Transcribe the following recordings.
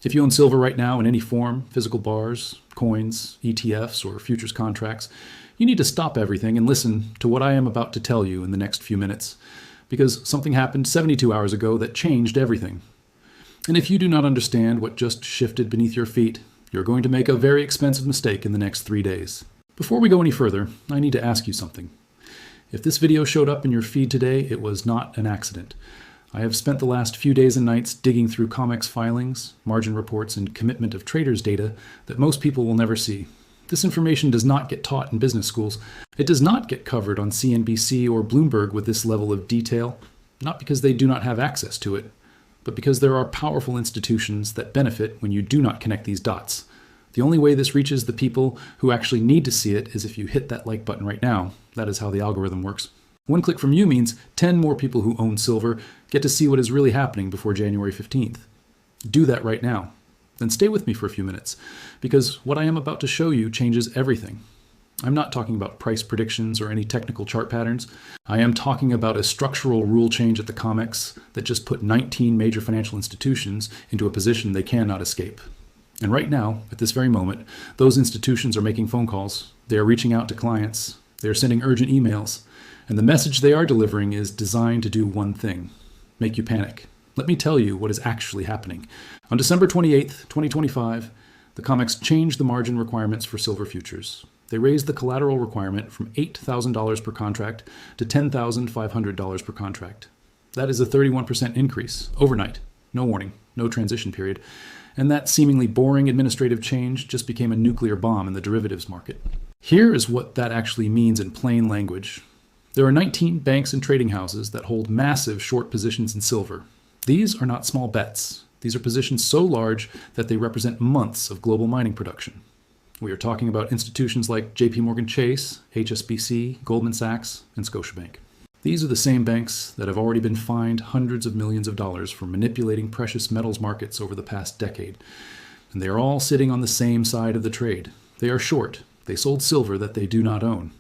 If you own silver right now in any form, physical bars, coins, ETFs, or futures contracts, you need to stop everything and listen to what I am about to tell you in the next few minutes, because something happened 72 hours ago that changed everything. And if you do not understand what just shifted beneath your feet, you're going to make a very expensive mistake in the next 3 days. Before we go any further, I need to ask you something. If this video showed up in your feed today, it was not an accident. I have spent the last few days and nights digging through COMEX filings, margin reports, and commitment of traders data that most people will never see. This information does not get taught in business schools. It does not get covered on CNBC or Bloomberg with this level of detail, not because they do not have access to it, but because there are powerful institutions that benefit when you do not connect these dots. The only way this reaches the people who actually need to see it is if you hit that like button right now. That is how the algorithm works. One click from you means 10 more people who own silver get to see what is really happening before January 15th. Do that right now. Then stay with me for a few minutes, because what I am about to show you changes everything. I'm not talking about price predictions or any technical chart patterns. I am talking about a structural rule change at the COMEX that just put 19 major financial institutions into a position they cannot escape. And right now, at this very moment, those institutions are making phone calls. They are reaching out to clients. They are sending urgent emails. And the message they are delivering is designed to do one thing: make you panic. Let me tell you what is actually happening. On December 28th, 2025, the COMEX changed the margin requirements for silver futures. They raised the collateral requirement from $8,000 per contract to $10,500 per contract. That is a 31% increase overnight. No warning, no transition period. And that seemingly boring administrative change just became a nuclear bomb in the derivatives market. Here is what that actually means in plain language. There are 19 banks and trading houses that hold massive short positions in silver. These are not small bets. These are positions so large that they represent months of global mining production. We are talking about institutions like JP Chase, HSBC, Goldman Sachs, and Scotiabank. These are the same banks that have already been fined hundreds of millions of dollars for manipulating precious metals markets over the past decade. And they are all sitting on the same side of the trade. They are short. They sold silver that they do not own.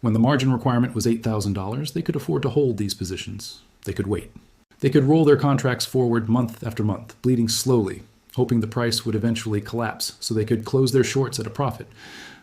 When the margin requirement was $8,000, they could afford to hold these positions. They could wait. They could roll their contracts forward month after month, bleeding slowly, hoping the price would eventually collapse so they could close their shorts at a profit.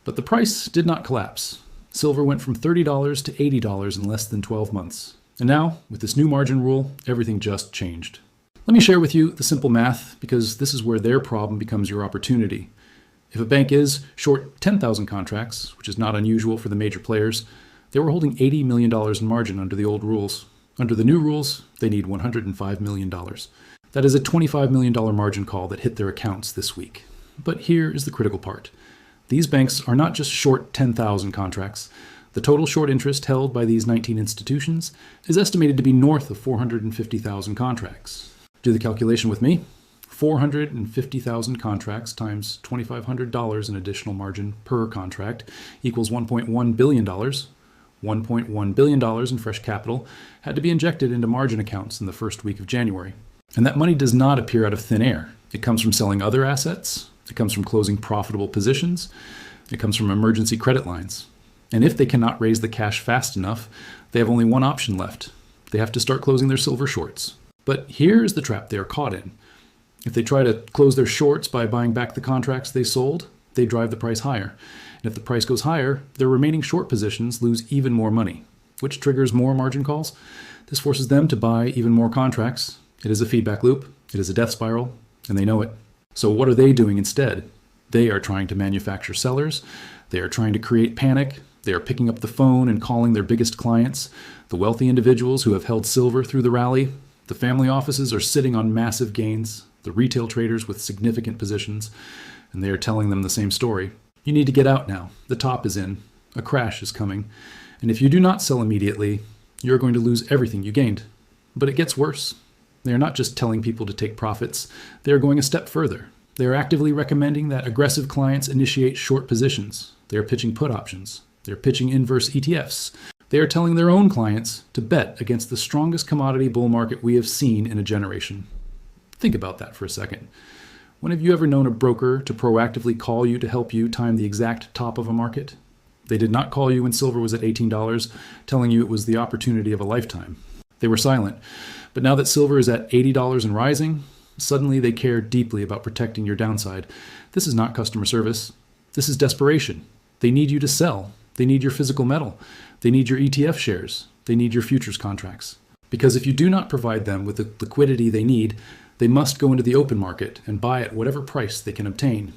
But the price did not collapse. Silver went from $30 to $80 in less than 12 months. And now, with this new margin rule, everything just changed. Let me share with you the simple math, because this is where their problem becomes your opportunity. If a bank is short 10,000 contracts, which is not unusual for the major players, they were holding $80 million in margin under the old rules. Under the new rules, they need $105 million. That is a $25 million margin call that hit their accounts this week. But here is the critical part. These banks are not just short 10,000 contracts. The total short interest held by these 19 institutions is estimated to be north of 450,000 contracts. Do the calculation with me. 450,000 contracts times $2,500 in additional margin per contract equals $1.1 billion. $1.1 billion in fresh capital had to be injected into margin accounts in the first week of January. And that money does not appear out of thin air. It comes from selling other assets. It comes from closing profitable positions. It comes from emergency credit lines. And if they cannot raise the cash fast enough, they have only one option left. They have to start closing their silver shorts. But here's the trap they are caught in. If they try to close their shorts by buying back the contracts they sold, they drive the price higher. And if the price goes higher, their remaining short positions lose even more money, which triggers more margin calls. This forces them to buy even more contracts. It is a feedback loop. It is a death spiral, and they know it. So what are they doing instead? They are trying to manufacture sellers. They are trying to create panic. They are picking up the phone and calling their biggest clients, the wealthy individuals who have held silver through the rally. The family offices are sitting on massive gains, the retail traders with significant positions, and they are telling them the same story. You need to get out now. The top is in. A crash is coming. And if you do not sell immediately, you're going to lose everything you gained. But it gets worse. They are not just telling people to take profits. They are going a step further. They are actively recommending that aggressive clients initiate short positions. They are pitching put options. They are pitching inverse ETFs. They are telling their own clients to bet against the strongest commodity bull market we have seen in a generation. Think about that for a second. When have you ever known a broker to proactively call you to help you time the exact top of a market? They did not call you when silver was at $18, telling you it was the opportunity of a lifetime. They were silent. But now that silver is at $80 and rising, Suddenly they care deeply about protecting your downside. This is not customer service. This is desperation. They need you to sell. They need your physical metal. They need your ETF shares. They need your futures contracts. Because if you do not provide them with the liquidity they need, they must go into the open market and buy at whatever price they can obtain.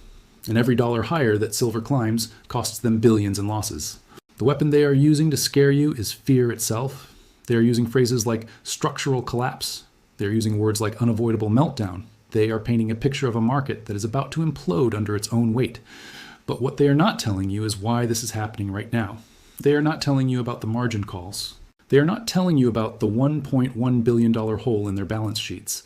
And every dollar higher that silver climbs costs them billions in losses. The weapon they are using to scare you is fear itself. They are using phrases like structural collapse. They are using words like unavoidable meltdown. They are painting a picture of a market that is about to implode under its own weight. But what they are not telling you is why this is happening right now. They are not telling you about the margin calls. They are not telling you about the $1.1 billion hole in their balance sheets.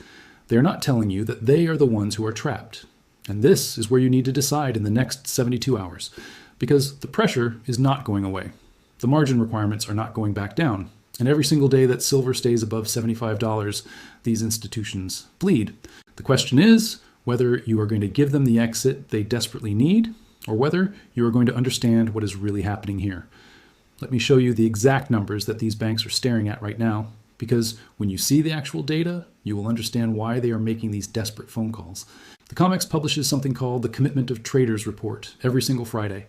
They are not telling you that they are the ones who are trapped. And this is where you need to decide in the next 72 hours, because the pressure is not going away. The margin requirements are not going back down. And every single day that silver stays above $75, these institutions bleed. The question is whether you are going to give them the exit they desperately need, or whether you are going to understand what is really happening here. Let me show you the exact numbers that these banks are staring at right now, because when you see the actual data, you will understand why they are making these desperate phone calls. The COMEX publishes something called the Commitment of Traders Report every single Friday.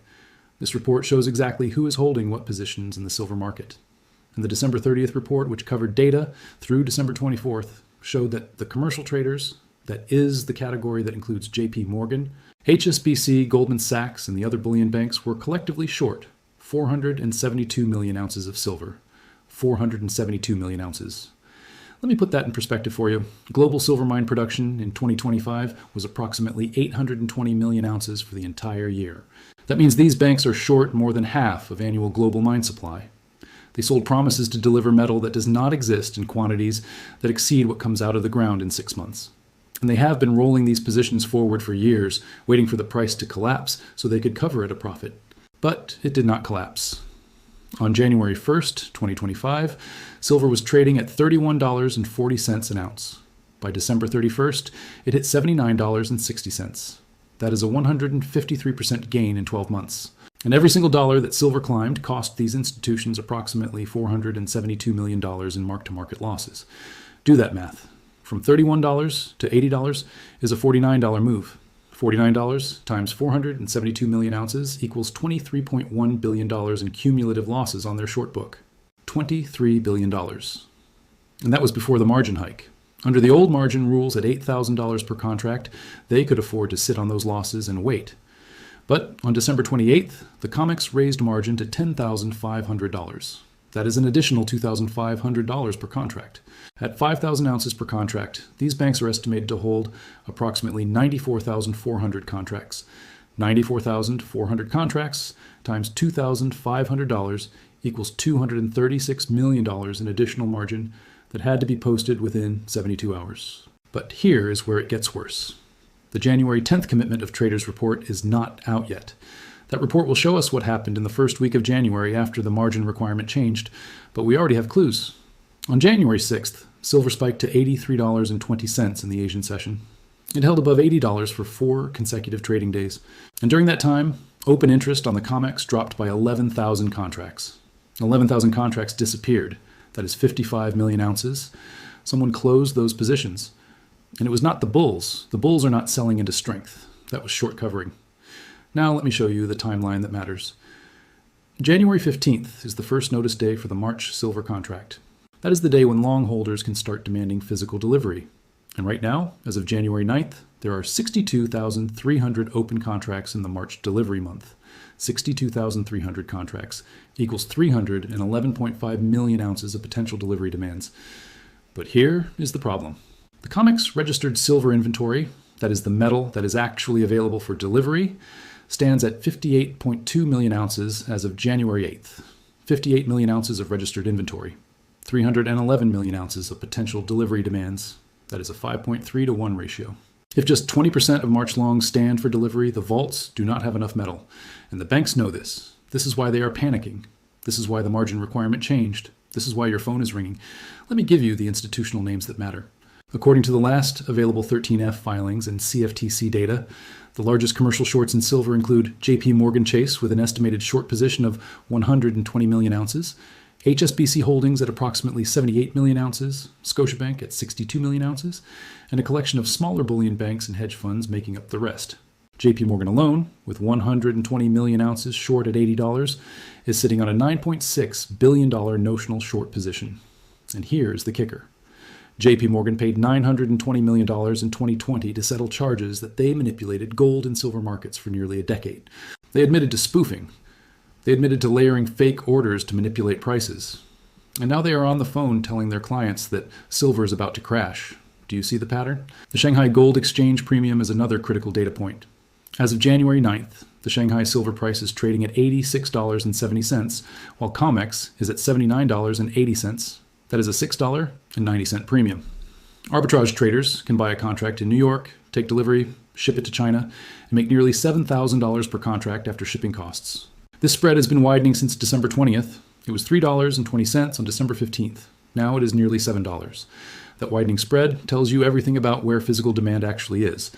This report shows exactly who is holding what positions in the silver market. And the December 30th report, which covered data through December 24th, showed that the commercial traders, that is the category that includes JP Morgan, HSBC, Goldman Sachs, and the other bullion banks, were collectively short 472 million ounces of silver. 472 million ounces. Let me put that in perspective for you. Global silver mine production in 2025 was approximately 820 million ounces for the entire year. That means these banks are short more than half of annual global mine supply. They sold promises to deliver metal that does not exist in quantities that exceed what comes out of the ground in 6 months. And they have been rolling these positions forward for years, waiting for the price to collapse so they could cover at a profit. But it did not collapse. On January 1st, 2025, silver was trading at $31.40 an ounce. By December 31st, it hit $79.60. That is a 153% gain in 12 months. And every single dollar that silver climbed cost these institutions approximately $472 million in mark-to-market losses. Do that math. From $31 to $80 is a $49 move. $49 times 472 million ounces equals $23.1 billion in cumulative losses on their short book. $23 billion. And that was before the margin hike. Under the old margin rules at $8,000 per contract, they could afford to sit on those losses and wait. But on December 28th, the COMEX raised margin to $10,500. That is an additional $2,500 per contract. At 5,000 ounces per contract, these banks are estimated to hold approximately 94,400 contracts. 94,400 contracts times $2,500 equals $236 million in additional margin that had to be posted within 72 hours. But here is where it gets worse. The January 10th Commitment of Traders report is not out yet. That report will show us what happened in the first week of January after the margin requirement changed, but we already have clues. On January 6th, silver spiked to $83.20 in the Asian session. It held above $80 for 4 consecutive trading days. And during that time, open interest on the COMEX dropped by 11,000 contracts. 11,000 contracts disappeared. That is 55 million ounces. Someone closed those positions. And it was not the bulls. The bulls are not selling into strength. That was short covering. Now let me show you the timeline that matters. January 15th is the first notice day for the March silver contract. That is the day when long holders can start demanding physical delivery. And right now, as of January 9th, there are 62,300 open contracts in the March delivery month. 62,300 contracts equals 311.5 million ounces of potential delivery demands. But here is the problem. The COMEX registered silver inventory, that is the metal that is actually available for delivery, stands at 58.2 million ounces as of January 8th. 58 million ounces of registered inventory. 311 million ounces of potential delivery demands. That is a 5.3 to 1 ratio. If just 20% of March longs stand for delivery, the vaults do not have enough metal. And the banks know this. This is why they are panicking. This is why the margin requirement changed. This is why your phone is ringing. Let me give you the institutional names that matter. According to the last available 13F filings and CFTC data, the largest commercial shorts in silver include JP Morgan Chase with an estimated short position of 120 million ounces, HSBC Holdings at approximately 78 million ounces, Scotiabank at 62 million ounces, and a collection of smaller bullion banks and hedge funds making up the rest. JP Morgan alone, with 120 million ounces short at $80, is sitting on a $9.6 billion notional short position. And here's the kicker. JP Morgan paid $920 million in 2020 to settle charges that they manipulated gold and silver markets for nearly a decade. They admitted to spoofing. They admitted to layering fake orders to manipulate prices. And now they are on the phone telling their clients that silver is about to crash. Do you see the pattern? The Shanghai Gold Exchange Premium is another critical data point. As of January 9th, the Shanghai silver price is trading at $86.70, while COMEX is at $79.80. That is a $6.90 premium. Arbitrage traders can buy a contract in New York, take delivery, ship it to China, and make nearly $7,000 per contract after shipping costs. This spread has been widening since December 20th. It was $3.20 on December 15th. Now it is nearly $7. That widening spread tells you everything about where physical demand actually is.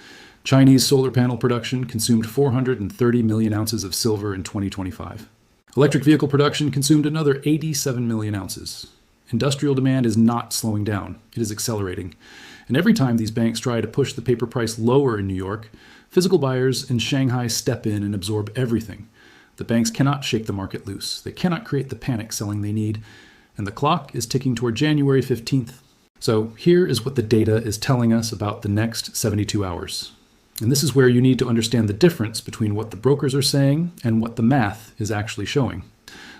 Chinese solar panel production consumed 430 million ounces of silver in 2025. Electric vehicle production consumed another 87 million ounces. Industrial demand is not slowing down. It is accelerating. And every time these banks try to push the paper price lower in New York, physical buyers in Shanghai step in and absorb everything. The banks cannot shake the market loose. They cannot create the panic selling they need. And the clock is ticking toward January 15th. So here is what the data is telling us about the next 72 hours. And this is where you need to understand the difference between what the brokers are saying and what the math is actually showing.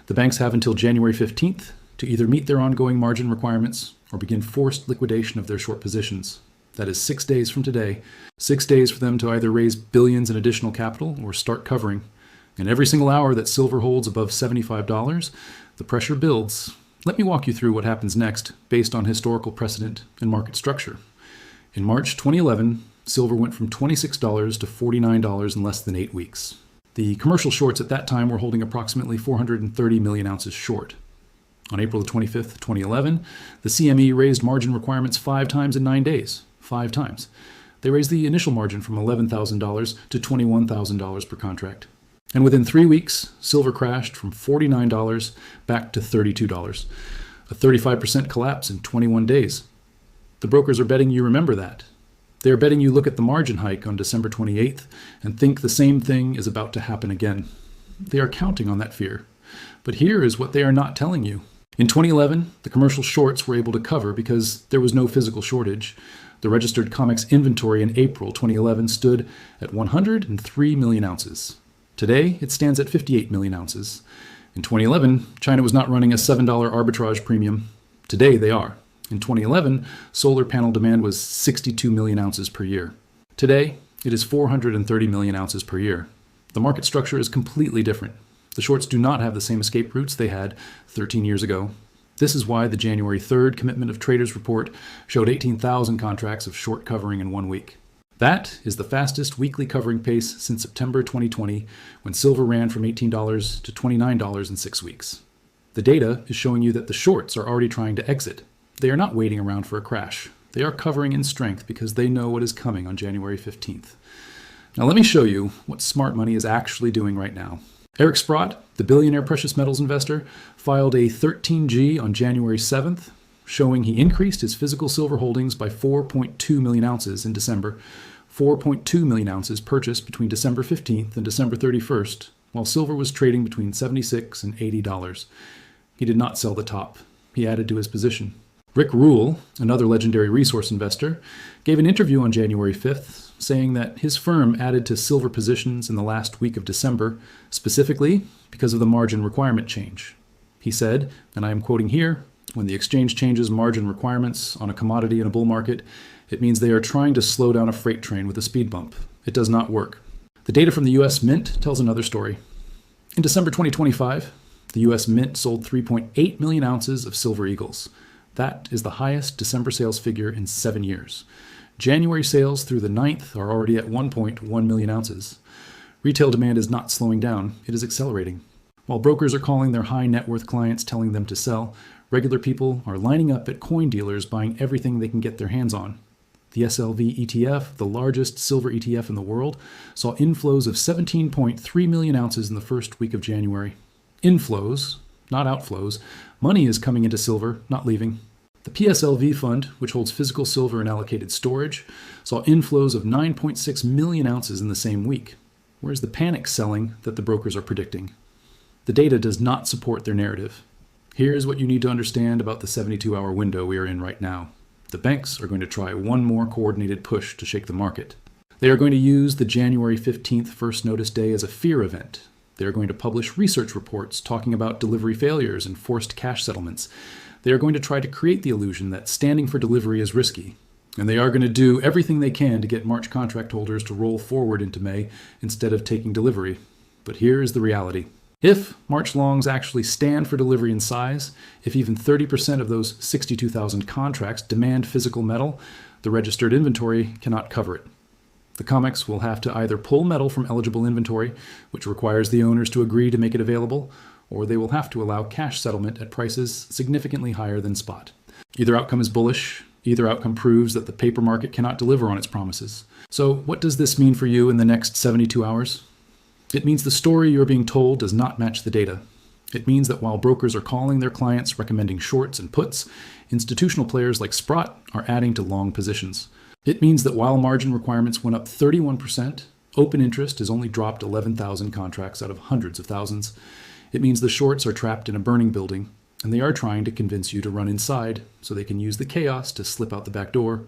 The banks have until January 15th to either meet their ongoing margin requirements or begin forced liquidation of their short positions. That is 6 days from today. 6 days for them to either raise billions in additional capital or start covering. And every single hour that silver holds above $75, the pressure builds. Let me walk you through what happens next based on historical precedent and market structure. In March 2011, silver went from $26 to $49 in less than 8 weeks. The commercial shorts at that time were holding approximately 430 million ounces short. On April 25th, 2011, the CME raised margin requirements 5 times in 9 days. 5 times. They raised the initial margin from $11,000 to $21,000 per contract. And within 3 weeks, silver crashed from $49 back to $32. A 35% collapse in 21 days. The brokers are betting you remember that. They are betting you look at the margin hike on December 28th and think the same thing is about to happen again. They are counting on that fear. But here is what they are not telling you. In 2011, the commercial shorts were able to cover because there was no physical shortage. The registered COMEX inventory in April 2011 stood at 103 million ounces. Today, it stands at 58 million ounces. In 2011, China was not running a $7 arbitrage premium. Today, they are. In 2011, solar panel demand was 62 million ounces per year. Today, it is 430 million ounces per year. The market structure is completely different. The shorts do not have the same escape routes they had 13 years ago. This is why the January 3rd Commitment of Traders report showed 18,000 contracts of short covering in 1 week. That is the fastest weekly covering pace since September 2020, when silver ran from $18 to $29 in 6 weeks. The data is showing you that the shorts are already trying to exit. They are not waiting around for a crash. They are covering in strength because they know what is coming on January 15th. Now let me show you what smart money is actually doing right now. Eric Sprott, the billionaire precious metals investor, filed a 13G on January 7th, showing he increased his physical silver holdings by 4.2 million ounces in December, 4.2 million ounces purchased between December 15th and December 31st, while silver was trading between $76 and $80. He did not sell the top. He added to his position. Rick Rule, another legendary resource investor, gave an interview on January 5th saying that his firm added to silver positions in the last week of December, specifically because of the margin requirement change. He said, and I am quoting here, "When the exchange changes margin requirements on a commodity in a bull market, it means they are trying to slow down a freight train with a speed bump. It does not work." The data from the U.S. Mint tells another story. In December 2025, the U.S. Mint sold 3.8 million ounces of silver eagles. That is the highest December sales figure in 7 years. January sales through the 9th are already at 1.1 million ounces. Retail demand is not slowing down, it is accelerating. While brokers are calling their high net worth clients telling them to sell, regular people are lining up at coin dealers buying everything they can get their hands on. The SLV ETF, the largest silver ETF in the world, saw inflows of 17.3 million ounces in the first week of January. Inflows, not outflows. Money is coming into silver, not leaving. The PSLV fund, which holds physical silver in allocated storage, saw inflows of 9.6 million ounces in the same week. Where's the panic selling that the brokers are predicting? The data does not support their narrative. Here's what you need to understand about the 72-hour window we are in right now. The banks are going to try one more coordinated push to shake the market. They are going to use the January 15th first notice day as a fear event. They are going to publish research reports talking about delivery failures and forced cash settlements. They are going to try to create the illusion that standing for delivery is risky. And they are going to do everything they can to get March contract holders to roll forward into May instead of taking delivery. But here is the reality. If March longs actually stand for delivery in size, if even 30% of those 62,000 contracts demand physical metal, the registered inventory cannot cover it. The COMEX will have to either pull metal from eligible inventory, which requires the owners to agree to make it available, or they will have to allow cash settlement at prices significantly higher than spot. Either outcome is bullish. Either outcome proves that the paper market cannot deliver on its promises. So what does this mean for you in the next 72 hours? It means the story you're being told does not match the data. It means that while brokers are calling their clients recommending shorts and puts, institutional players like Sprott are adding to long positions. It means that while margin requirements went up 31%, open interest has only dropped 11,000 contracts out of hundreds of thousands. It means the shorts are trapped in a burning building, and they are trying to convince you to run inside so they can use the chaos to slip out the back door.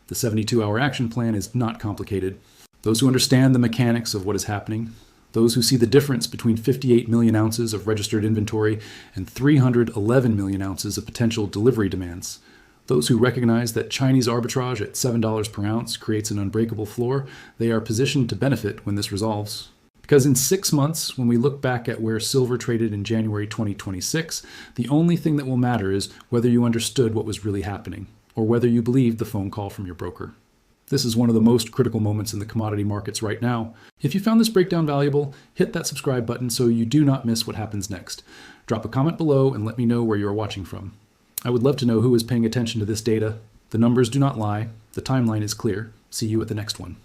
The 72-hour action plan is not complicated. Those who understand the mechanics of what is happening, those who see the difference between 58 million ounces of registered inventory and 311 million ounces of potential delivery demands, those who recognize that Chinese arbitrage at $7 per ounce creates an unbreakable floor, they are positioned to benefit when this resolves. Because in 6 months, when we look back at where silver traded in January 2026, the only thing that will matter is whether you understood what was really happening, or whether you believed the phone call from your broker. This is one of the most critical moments in the commodity markets right now. If you found this breakdown valuable, hit that subscribe button so you do not miss what happens next. Drop a comment below and let me know where you are watching from. I would love to know who is paying attention to this data. The numbers do not lie. The timeline is clear. See you at the next one.